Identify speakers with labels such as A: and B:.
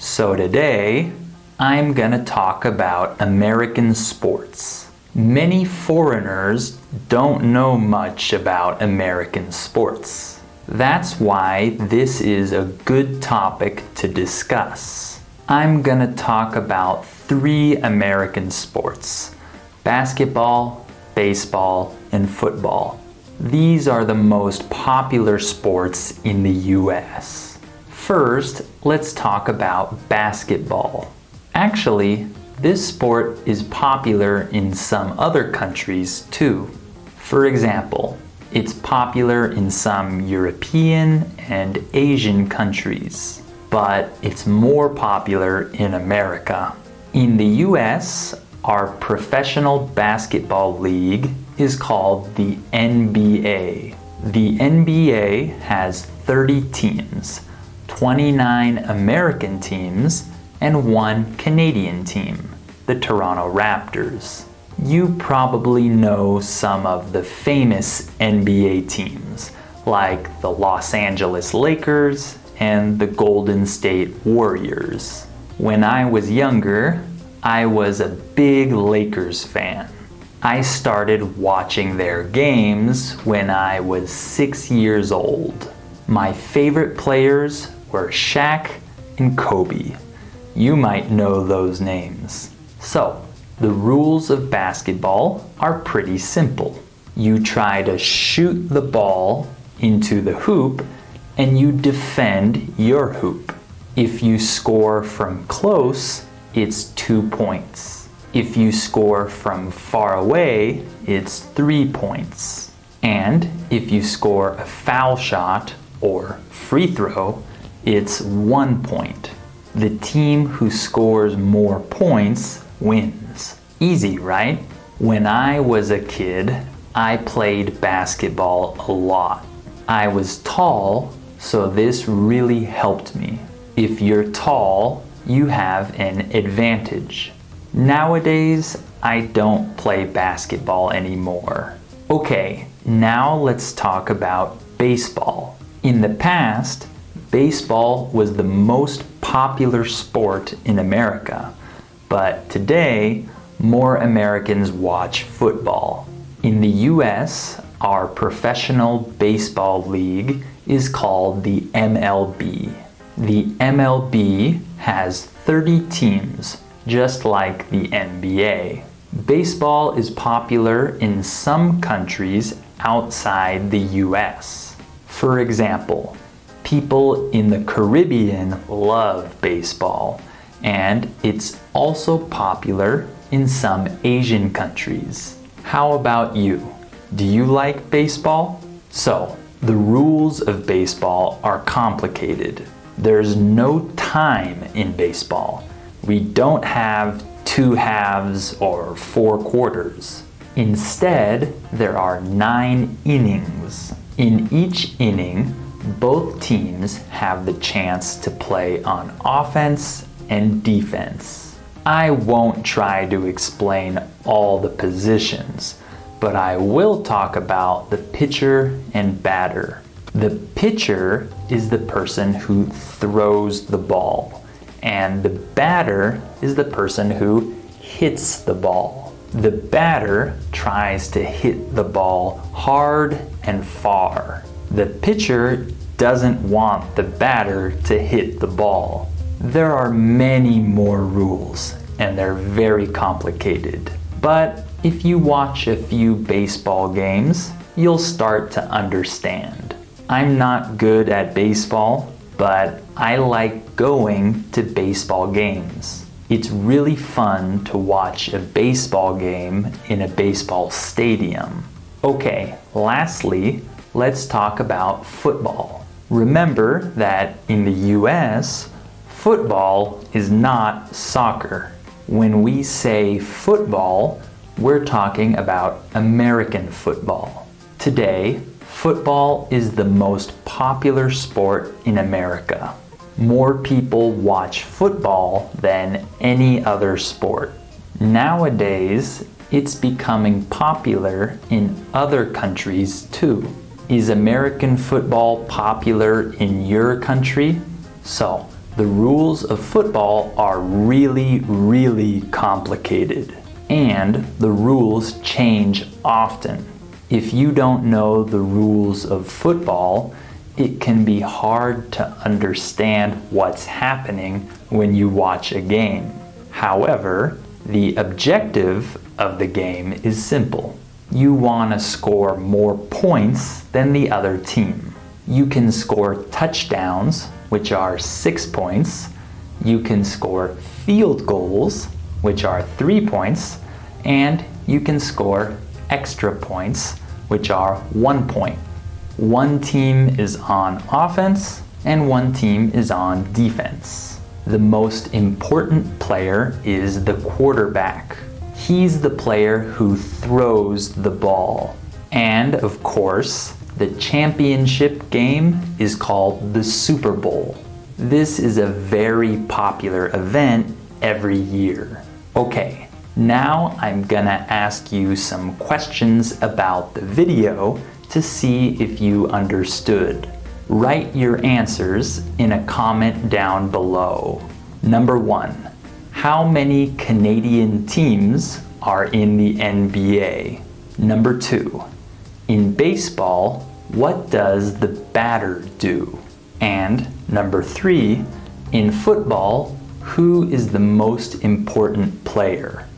A: So today, I'm gonna talk about American sports. Many foreigners don't know much about American sports. That's why this is a good topic to discuss. I'm gonna talk about 3 American sports: basketball, baseball, and football. These are the most popular sports in the US. First, let's talk about basketball. Actually, this sport is popular in some other countries too. For example, it's popular in some European and Asian countries, but it's more popular in America. In the US, our professional basketball league is called the NBA. The NBA has 30 teams, 29 American teams, and 1 Canadian team, the Toronto Raptors. You probably know some of the famous NBA teams, like the Los Angeles Lakers and the Golden State Warriors. When I was younger, I was a big Lakers fan. I started watching their games when I was 6 years old. My favorite players were Shaq and Kobe. You might know those names. So, the rules of basketball are pretty simple. You try to shoot the ball into the hoop and you defend your hoop. If you score from close, it's 2 points. If you score from far away, it's 3 points. And if you score a foul shot or free throw, it's 1 point. The team who scores more points wins. Easy, right? When I was a kid, I played basketball a lot. I was tall, so this really helped me. If you're tall, you have an advantage. Nowadays, I don't play basketball anymore. Okay, now let's talk about baseball. In the past, baseball was the most popular sport in America, but today, more Americans watch football. In the US, our professional baseball league is called the MLB. The MLB has 30 teams, just like the NBA. Baseball is popular in some countries outside the US. For example, people in the Caribbean love baseball, and it's also popular in some Asian countries. How about you? Do you like baseball? So, the rules of baseball are complicated. There's no time in baseball. We don't have 2 halves or 4 quarters. Instead, there are 9 innings. In each inning, both teams have the chance to play on offense and defense. I won't try to explain all the positions, but I will talk about the pitcher and batter. The pitcher is the person who throws the ball, and the batter is the person who hits the ball. The batter tries to hit the ball hard and far. The pitcher doesn't want the batter to hit the ball. There are many more rules, and they're very complicated. But if you watch a few baseball games, you'll start to understand. I'm not good at baseball, but I like going to baseball games. It's really fun to watch a baseball game in a baseball stadium. Okay, lastly, let's talk about football. Remember that in the US, football is not soccer. When we say football, we're talking about American football. Today, football is the most popular sport in America. More people watch football than any other sport. Nowadays, it's becoming popular in other countries too. Is American football popular in your country? So, The rules of football are really, really complicated, and the rules change often. If you don't know the rules of football, it can be hard to understand what's happening when you watch a game. However, the objective of the game is simple. You want to score more points than the other team. You can score touchdowns, which are 6 points. You can score field goals, which are 3 points. And you can score extra points, which are 1 point. One team is on offense and one team is on defense. The most important player is the quarterback. He's the player who throws the ball. And of course, the championship game is called the Super Bowl. This is a very popular event every year. Okay, now I'm gonna ask you some questions about the video to see if you understood. Write your answers in a comment down below. Number 1. How many Canadian teams are in the NBA? Number 2. In baseball, what does the batter do? And number 3. In football, who is the most important player?